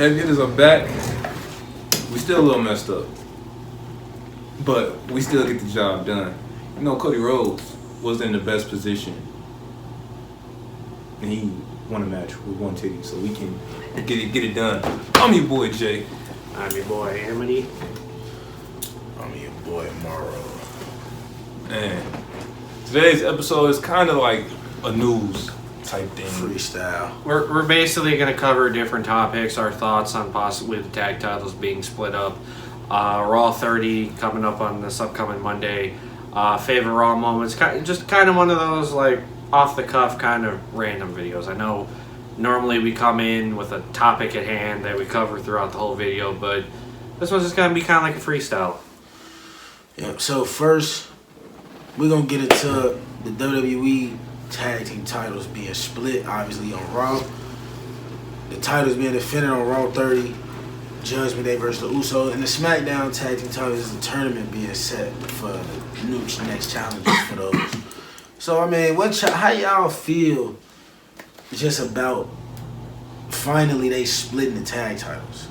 Heavy Hitters are back. We still a little messed up, but we still get the job done. You know, Cody Rhodes was in the best position, and he won a match with one titty, so we can get it done. I'm your boy Jay. I'm your boy Amity. I'm your boy Morrow. And today's episode is kind of like a news type thing. Freestyle. We're basically going to cover different topics, our thoughts on possibly the tag titles being split up. Raw 30 coming up on this upcoming Monday. Favorite Raw moments. Just kind of one of those like off the cuff kind of random videos. I know normally we come in with a topic at hand that we cover throughout the whole video, but this one's just going to be kind of like a freestyle. Yeah, so first, we're going to get into the WWE tag team titles being split, obviously, on Raw. The titles being defended on Raw 30, Judgment Day versus the Usos, and the SmackDown tag team titles is the tournament being set for the new next challenges for those. So, I mean, how y'all feel just about finally they splitting the tag titles?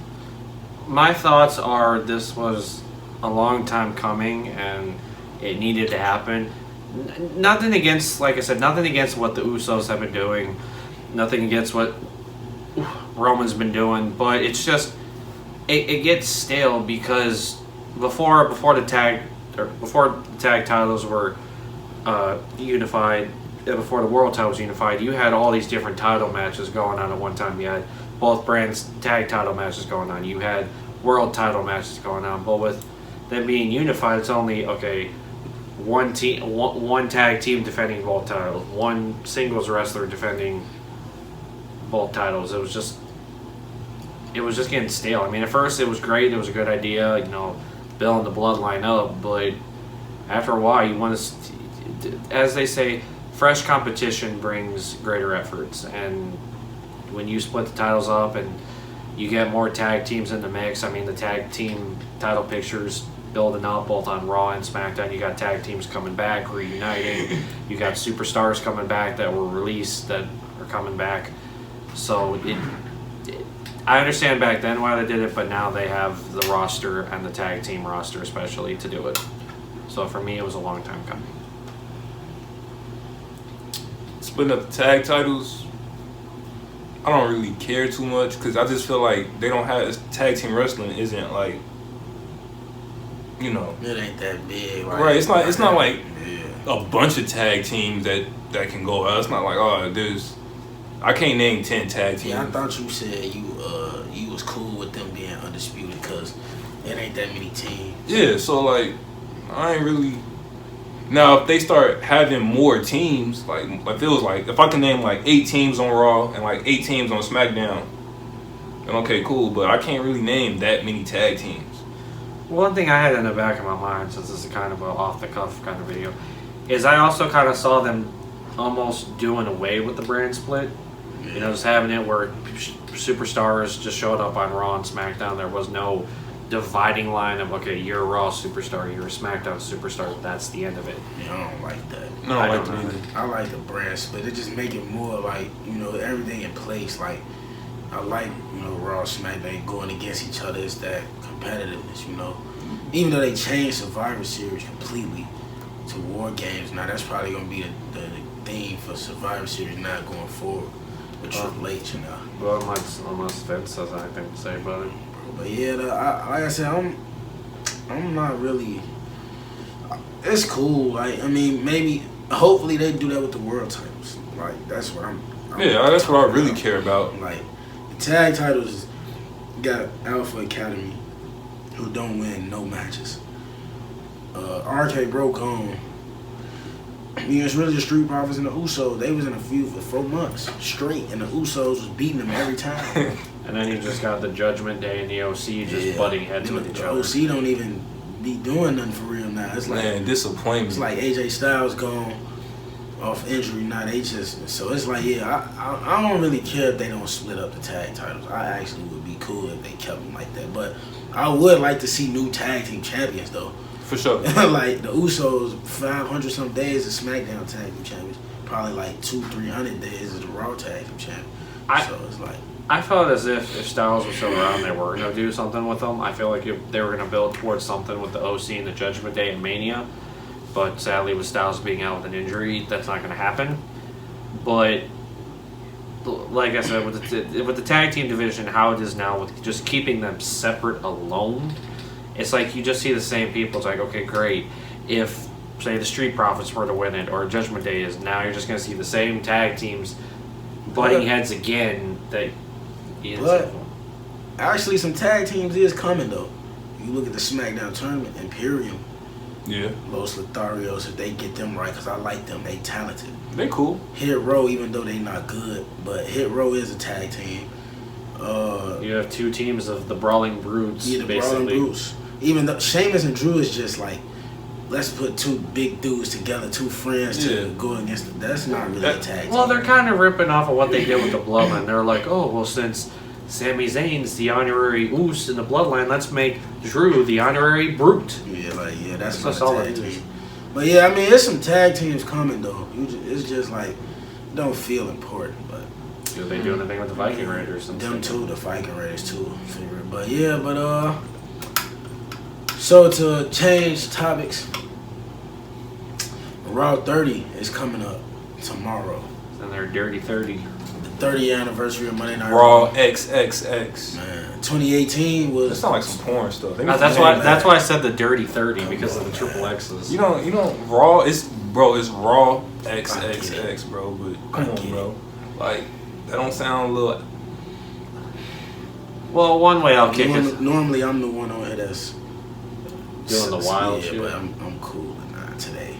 My thoughts are this was a long time coming and it needed to happen. Nothing against, like I said, nothing against what the Usos have been doing. Nothing against what Roman's been doing. But it's just, it gets stale because before the tag titles were unified, before the world title was unified, you had all these different title matches going on at one time. You had both brands tag title matches going on. You had world title matches going on. But with them being unified, it's only, okay, one tag team defending both titles, one singles wrestler defending both titles. It was just getting stale. I mean, at first it was great. It was a good idea, you know, building the bloodline up. But after a while, you want to, as they say, fresh competition brings greater efforts. And when you split the titles up and you get more tag teams in the mix, I mean, the tag team title pictures building up both on Raw and SmackDown. You got tag teams coming back, reuniting. You got superstars coming back that were released that are coming back. So I understand back then why they did it, but now they have the roster and the tag team roster especially to do it. So for me, it was a long time coming. Splitting up the tag titles, I don't really care too much because I just feel like they don't have tag team wrestling isn't like, you know, it ain't that big, right? It's not like yeah. a bunch of tag teams that can go out. It's not like, oh, I can't name 10 tag teams. Yeah, I thought you said you was cool with them being undisputed because it ain't that many teams. Yeah, so like I ain't really. Now if they start having more teams, like it was like if I can name like 8 teams on Raw and like 8 teams on SmackDown, then okay, cool. But I can't really name that many tag teams. One thing I had in the back of my mind, since this is kind of an off-the-cuff kind of video, is I also kind of saw them almost doing away with the brand split. You know, just having it where superstars just showed up on Raw and SmackDown. There was no dividing line of, okay, you're a Raw superstar, you're a SmackDown superstar. That's the end of it. Yeah, I don't like that. No, I don't like that either. I like the brand split. It just make it more like, you know, everything in place. Like, I like, you know, Raw, SmackDown going against each other. It's that competitiveness, you know. Even though they changed Survivor Series completely to War Games, now that's probably going to be the theme for Survivor Series now going forward with Triple H, you know. Well, unless Vince has anything to say about it. But yeah, like I said, I'm not really. It's cool. Like, I mean, maybe, hopefully they do that with the world titles. Like, that's what I'm yeah, that's what I really care about. Like, the tag titles got Alpha Academy, who don't win no matches. RK broke on. I mean, it's really the Street Profits and the Usos. They was in a feud for 4 months straight, and the Usos was beating them every time. And then you just got the Judgment Day and the OC just butting heads with each other. The OC don't even be doing nothing for real now. It's like, man, disappointment. It's like AJ Styles gone off injury now. They just, so it's like, yeah, I don't really care if they don't split up the tag titles. I actually would be cool if they kept them like that. But I would like to see new tag team champions though. For sure. Like the Usos, 500 some days as SmackDown tag team champions. Probably like 200-300 days as the Raw tag team champion. So it's like, I felt as if Styles was still around, they were going to do something with him. I feel like they were going to build towards something with the OC and the Judgment Day and Mania. But sadly, with Styles being out with an injury, that's not going to happen. But like I said, with the tag team division, how it is now, with just keeping them separate alone, it's like you just see the same people. It's like, okay, great. If, say, the Street Profits were to win it, or Judgment Day is, now you're just going to see the same tag teams butting heads again. But actually, some tag teams is coming, though. You look at the SmackDown tournament, Imperium. Yeah. Los Lotharios, if they get them right, because I like them. They talented. They cool. Hit Row, even though they not good, but Hit Row is a tag team. You have two teams of the Brawling Brutes, yeah, the basically. Brawling Brutes. Even though Sheamus and Drew is just like, let's put two big dudes together, two friends to go against them. That's not really a tag team. Well, they're kind of ripping off of what they did with the Bloodline. They're like, oh, well, since Sami Zayn's the honorary Uso in the Bloodline, let's make Drew the honorary Brute. Yeah, that's not not a tag team. But yeah, I mean, there's some tag teams coming though. It's just like, don't feel important, but. Do they do anything with the Viking Raiders? Them too, the Viking Raiders too. But yeah, so to change topics, Raw 30 is coming up tomorrow. And they're Dirty 30. The 30th anniversary of Monday Night Raw XXX. Man, 2018 was. That sound like some porn stuff. That's why I said the Dirty 30 because of the triple X's. You know, Raw it's Raw XXX, bro. But come on, bro. Like that don't sound a little. Well, one way I'll kick it. Normally, I'm the one on here that's doing the wild shit. But I'm cool and not today.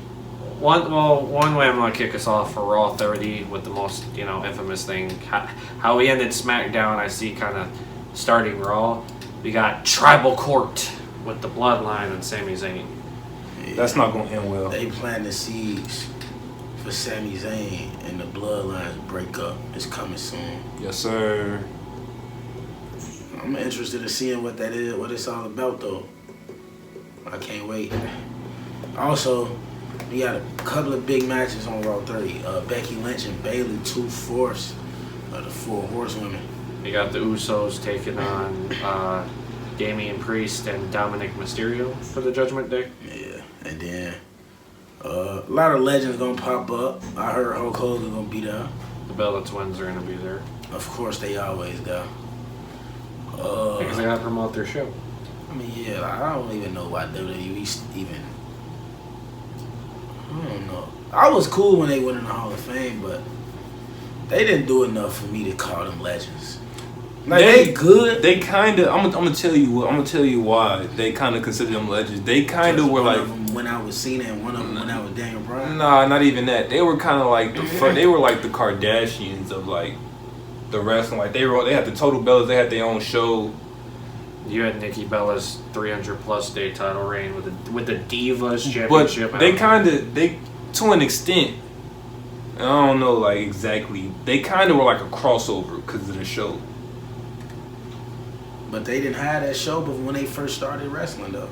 One way I'm gonna kick us off for Raw 30 with the most infamous thing, how we ended SmackDown. I see kind of starting Raw. We got Tribal Court with the Bloodline and Sami Zayn. Yeah, that's not gonna end well. They plant the seeds for Sami Zayn and the Bloodlines break up. It's coming soon. Yes, sir. I'm interested in seeing what that is, what it's all about, though. I can't wait. Also, we got a couple of big matches on Raw 30. Becky Lynch and Bayley, 2/4 of the 4 horsewomen. You got the Usos taking on Damian Priest and Dominic Mysterio for the Judgment Day. Yeah, and then a lot of legends gonna pop up. I heard Hulk Hogan gonna be there. The Bella Twins are gonna be there. Of course, they always go. Because they gotta promote their show. I mean, yeah, I don't even know why WWE even. I don't know. I was cool when they went in the Hall of Fame, but they didn't do enough for me to call them legends. Like they good. They kind of. I'm gonna tell you why they kind of consider them legends. They kind of were like. One of them went out with Cena and one of them went out with Daniel Bryan. Nah, not even that. They were kind of like they were like the Kardashians of like the wrestling. Like they had the Total Bellas. They had their own show. You had Nikki Bella's 300+ day title reign with the Divas Championship. But they to an extent. I don't know like exactly. They kind of were like a crossover because of the show. But they didn't have that show before when they first started wrestling though.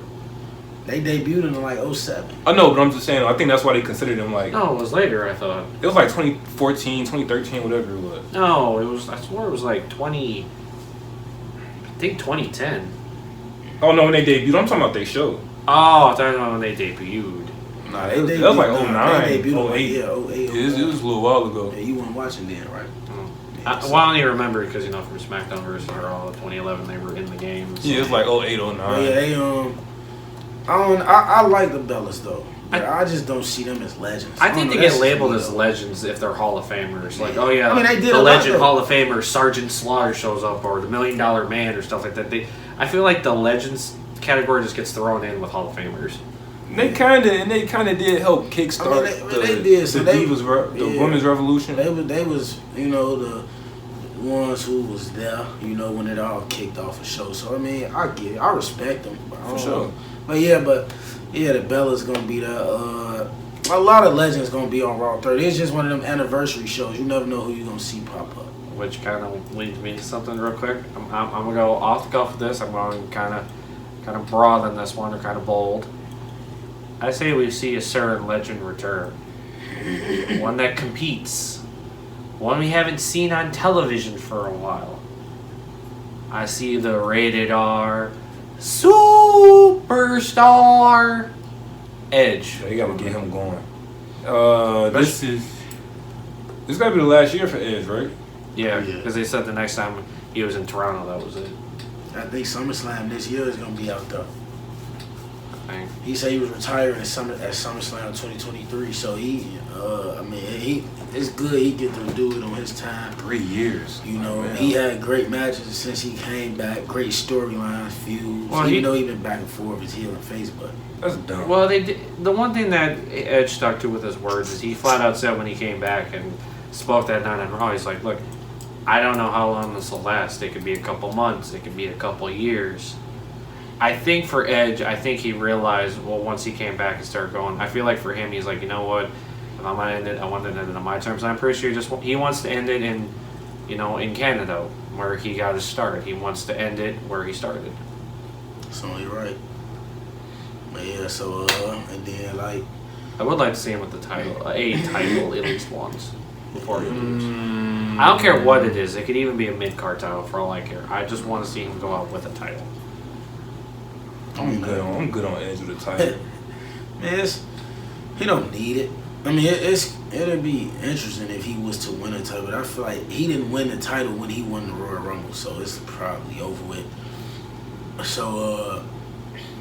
They debuted in like 07. I know, but I'm just saying. I think that's why they considered them like. No, it was later. I thought it was like 2014, 2013, whatever it was. No, it was. I swore it was like 20. I think 2010. Oh no, when they debuted, I'm talking about their show. Oh, I thought about when they debuted. Nah, that was like 09, They debuted 08. Yeah, 08. It was a little while ago. Yeah, you weren't watching then, right? Well, I don't even remember because from SmackDown versus Raw 2011 they were in the game. So. Yeah, it was like 08, 09. But yeah, they I like the Bellas though. But I just don't see them as legends. I think they get labeled as legends if they're Hall of Famers. Like, oh yeah, I mean, they did the legend lot, Hall of Famer Sergeant Slaughter shows up, or the $1 Million Man, or stuff like that. I feel like the legends category just gets thrown in with Hall of Famers. They kind of did help kickstart the women's revolution. They was the ones who was there, when it all kicked off a show. So I mean, I get it. I respect them. For sure. But the Bella's gonna be there. A lot of legends gonna be on Raw 30. It's just one of them anniversary shows. You never know who you're gonna see pop up. Which kind of leads me to something real quick. I'm gonna go off the cuff of this. I'm going kind of broad on this one, or kind of bold. I say we see a certain legend return. One that competes. One we haven't seen on television for a while. I see the rated R superstar Edge. They gotta get him going. This gotta be the last year for Edge, right? Yeah, because they said the next time he was in Toronto, that was it. I think SummerSlam this year is gonna be out there. Dang. He said he was retiring at SummerSlam 2023. So it's good he get to do it on his time. 3 years. You know, man. he had great matches since he came back. Great storylines, feuds. Well, Even though he been back and forth his heel and face, but That's dumb. Well, they did, the one thing that Edge stuck to with his words is he flat out said when he came back and spoke that night on Raw, he's like, look, I don't know how long this will last. It could be a couple months. It could be a couple years. I think for Edge, I think he realized, well, once he came back and started going, I feel like for him, he's like, you know what? If I'm going to end it, I want to end it on my terms. And I'm pretty sure he wants to end it in, in Canada, where he got his start. He wants to end it where he started. that's only right. But yeah, so, and then, like, I would like to see him with the title, a title at least once before he leaves. I don't care what it is. It could even be a mid-card title for all I care. I just want to see him go out with a title. I'm good on Edge with the title. Man, he don't need it. I mean, it'll be interesting if he was to win a title, but I feel like he didn't win the title when he won the Royal Rumble, so it's probably over with. So,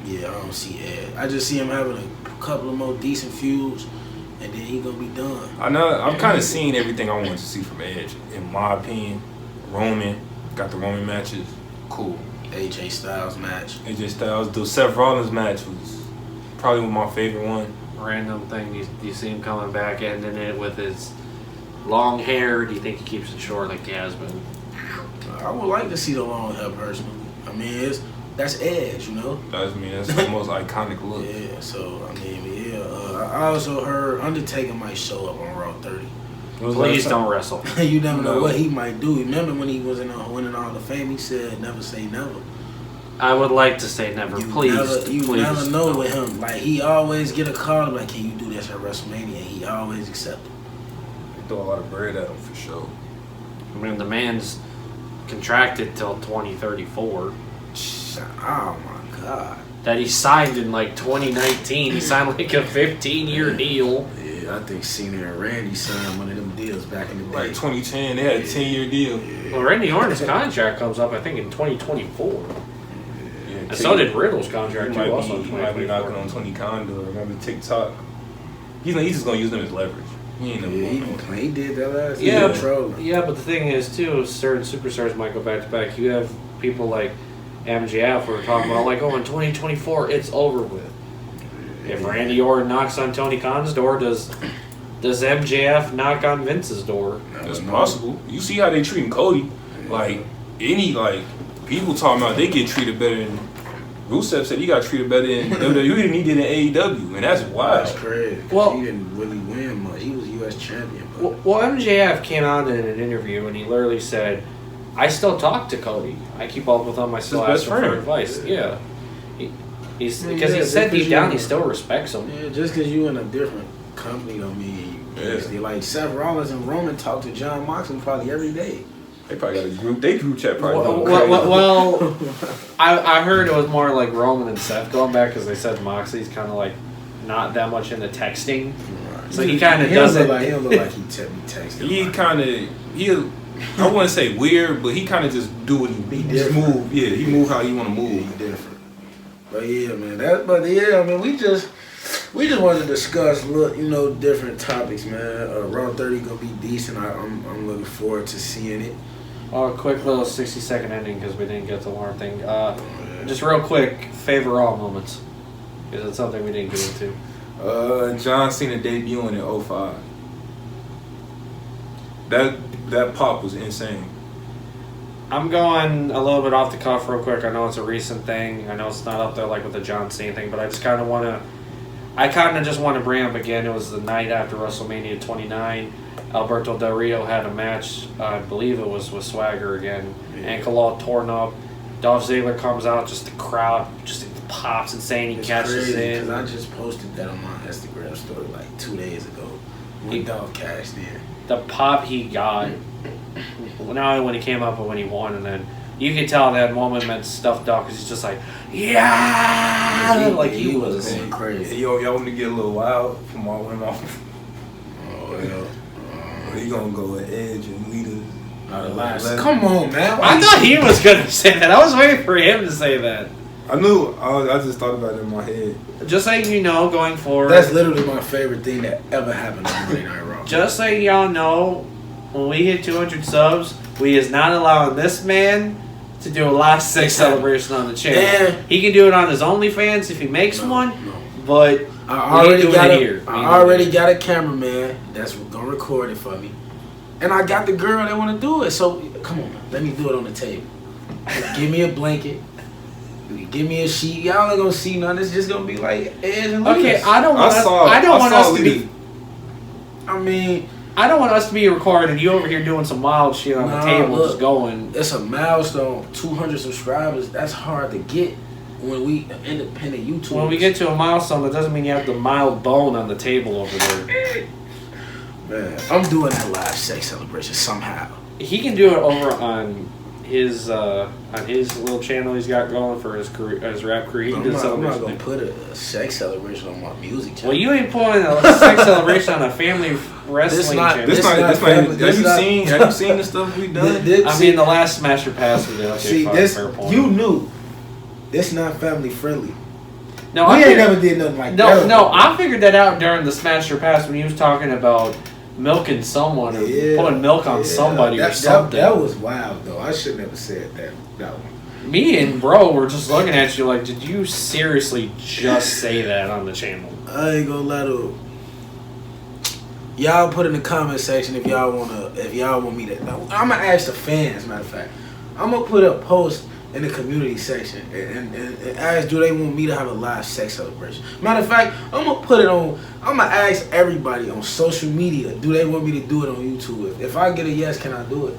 yeah, I don't see Ed. I just see him having a couple of more decent feuds, and then he gonna be done. I know. I'm kind of seeing everything I wanted to see from Edge. In my opinion, Roman got the Roman matches, cool. AJ Styles match. AJ Styles, the Seth Rollins match was probably my favorite one. Random thing, you see him coming back, ending it with his long hair. Do you think he keeps it short like he has been? I would like to see the long hair personally. I mean, that's Edge, you know. That's the most iconic look. Yeah. So I mean, yeah. I also heard Undertaker might show up on Raw 30. Please don't wrestle. You never know what he might do. Remember when he was in winning Hall of Fame, he said, "Never say never." I would like to say never. Please never know with him. Like, he always get a call like, "Can you do this at WrestleMania?" He always accept it. They throw a lot of bread at him for sure. I mean, the man's contracted till 2034. Oh my God. That he signed in like 2019. He signed like a 15-year deal. Yeah, I think Cena and Randy signed one of them deals back in the day. Like 2010, they had a 10-year deal. Yeah. Well, Randy Orton's contract comes up, I think, in 2024. Yeah, And so did Riddle's contract, too, also in He might be knocking 2024. on Tony Khan. Remember TikTok? He's just gonna use them as leverage. He ain't He did that last Yeah, year. Trolling. Yeah, but the thing is, too, certain superstars might go back to back. You have people like MJF who are talking about, like, oh, in 2024, it's over with. If Randy Orton knocks on Tony Khan's door, does MJF knock on Vince's door? It's possible. You see how they treating Cody. Like, people talking about they get treated better than Rusev said he got treated better in WWE than he did in AEW, and that's wild. That's crazy. Well- He didn't really win much. He was U.S. champion. But Well, MJF came on in an interview and he literally said, I still talk to Cody. I keep up with him. I still His ask best him for friend. advice. Yeah. Because he Yeah, said because deep down you- he still respects him. yeah, just because you in a different company don't mean you like Seth Rollins and Roman talk to John Moxley probably every day. They probably got a group. They group chat probably. Well, I heard it was more like Roman and Seth going back because they said Moxley's kind of like not that much into texting. So he kind of doesn't. He don't look like he texting. He kind of I wouldn't say weird, but he kind of just do what he just different. move. Yeah, he move how he want to Yeah, move. he different. But yeah, man. I mean, we just wanted to discuss, different topics, man. Raw 30 gonna be decent. I'm looking forward to seeing it. Oh, quick little 60-second ending because we didn't get the Warren thing. Just real quick, favorite Raw moments. Because it's something we didn't get into. John Cena debuting in 05. That pop was insane. I'm going a little bit off the cuff real quick. I know it's a recent thing. I know it's not up there like with the John Cena thing, but I just kind of want to... I kind of just want to bring up again, it was the night after WrestleMania 29. Alberto Del Rio had a match, I believe it was with Swagger again. Ankle all torn up. Dolph Ziggler comes out, just the crowd just pops insane. He It's catches crazy, in. 'cause I just posted that on my Instagram story like 2 days ago. When Dolph cashed in. The pop he got, not only when he came up, but when he won, and then you could tell that moment meant stuff dog because he's just like, yeah, like he was going crazy. Yo, y'all want to get a little wild from all went off. Oh yeah. He gonna go with Edge and Lita. Come on, man. I thought he was gonna say that. I was waiting for him to say that. I knew. I just thought about it in my head. Just so you know, going forward. That's literally my favorite thing that ever happened on Monday Night Raw. Just so y'all know, when we hit 200 subs, we is not allowing this man to do a live sex celebration on the channel. Yeah. He can do it on his OnlyFans if he makes one, but I already got a cameraman that's gonna record it for me, and I got the girl that want to do it. So come on, let me do it on the table. Give me a blanket. Give me a sheet. Y'all ain't gonna see nothing. It's just gonna be like Edge and Lita. Okay, I don't want us to be. I mean, I don't want us to be recorded and you over here doing some wild shit on the table, just going. It's a milestone. 200 subscribers. That's hard to get when we independent YouTubers. When we get to a milestone, that doesn't mean you have the mild bone on the table over there. Man, I'm doing that live sex celebration somehow. He can do it over on his little channel he's got going for his career, his rap career. I'm not gonna put a sex celebration on my music channel. Well, you ain't putting a sex celebration on a family wrestling channel. Have you seen the stuff we done? I mean, the last Smasher Pass we did. Okay, see, fine, this fair point. you knew. This not family friendly. No, we ain't never did nothing like that. No, I figured that out during the Smasher Pass when he was talking about milking someone or putting milk on somebody or something. That was wild, though. I should never said that one. Me and bro were just looking at you like, did you seriously just say that on the channel? I ain't gonna let her. Y'all put in the comment section if y'all want me to. I'm gonna ask the fans. Matter of fact, I'm gonna put a post in the community section and ask, do they want me to have a live sex celebration? Matter of fact, I'm gonna ask everybody on social media, do they want me to do it on YouTube? If I get a yes, can I do it?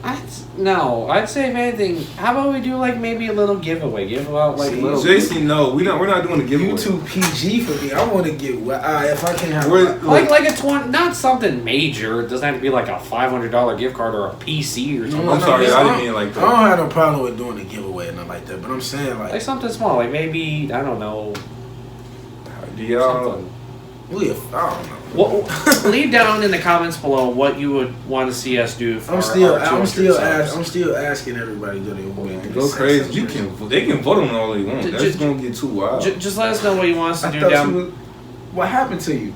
I'd say if anything, how about we do like maybe a little giveaway? Give out like little. JC, no, we're not doing a giveaway. YouTube PG for me. I want to get if I can have like a 20, not something major. It doesn't have to be like a $500 gift card or a PC or something. No, I'm sorry, I didn't mean it like that. I don't have no problem with doing a giveaway and nothing like that, but I'm saying like something small, like maybe I don't know. Do y'all? I don't know. Well, leave down in the comments below what you would want to see us do. For I'm still asking everybody, do they want me to go crazy? They can vote on all they want. That's just gonna get too wild. Just let us know what you want us to do down. What happened to you?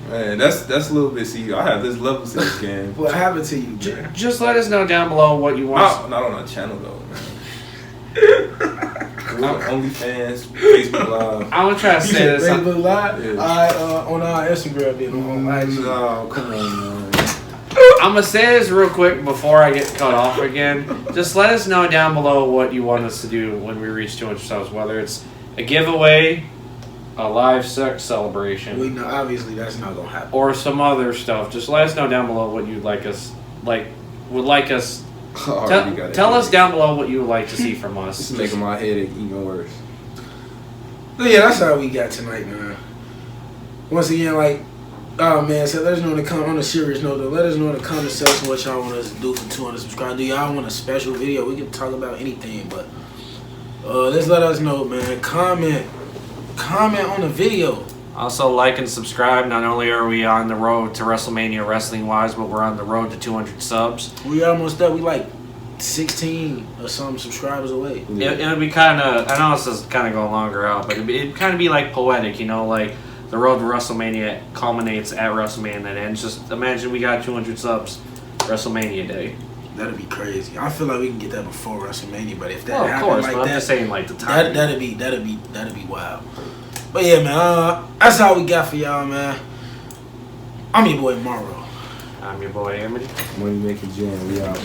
Man, that's a little bit. See, I have this level to this game. What happened to you? Just let us know down below what you want. Not on our channel though, man. OnlyFans, Facebook Live. I want to try to say this. Facebook Live? Yeah. On our Instagram, No, come on, man. I'm going to say this real quick before I get cut off again. Just let us know down below what you want us to do when we reach 200 subs. Whether it's a giveaway, a live sex celebration. We know, obviously, that's not going to happen. Or some other stuff. Just let us know down below what you'd like us, Tell us down below what you would like to see from us. It's making my headache even worse. But yeah, that's all we got tonight, man. Once again, oh man, so let us know on a serious note though, let us know in the comment section what y'all want us to do for 200 subscribers. Do y'all want a special video? We can talk about anything, but let's let us know, man. Comment on the video. Also, like and subscribe. Not only are we on the road to WrestleMania wrestling-wise, but we're on the road to 200 subs. We almost there. We like 16 or some subscribers away. It'll be kind of, I know this is kind of going longer out, but it'd kind of be like poetic, you know, like the road to WrestleMania culminates at WrestleMania and ends. Just imagine we got 200 subs WrestleMania day. That'd be crazy. I feel like we can get that before WrestleMania, but if that happened of course, like but I'm just saying like the time. That'd be wild. But yeah, man, that's all we got for y'all, man. I'm your boy Morrow. I'm your boy Emily. Money making jam. We out.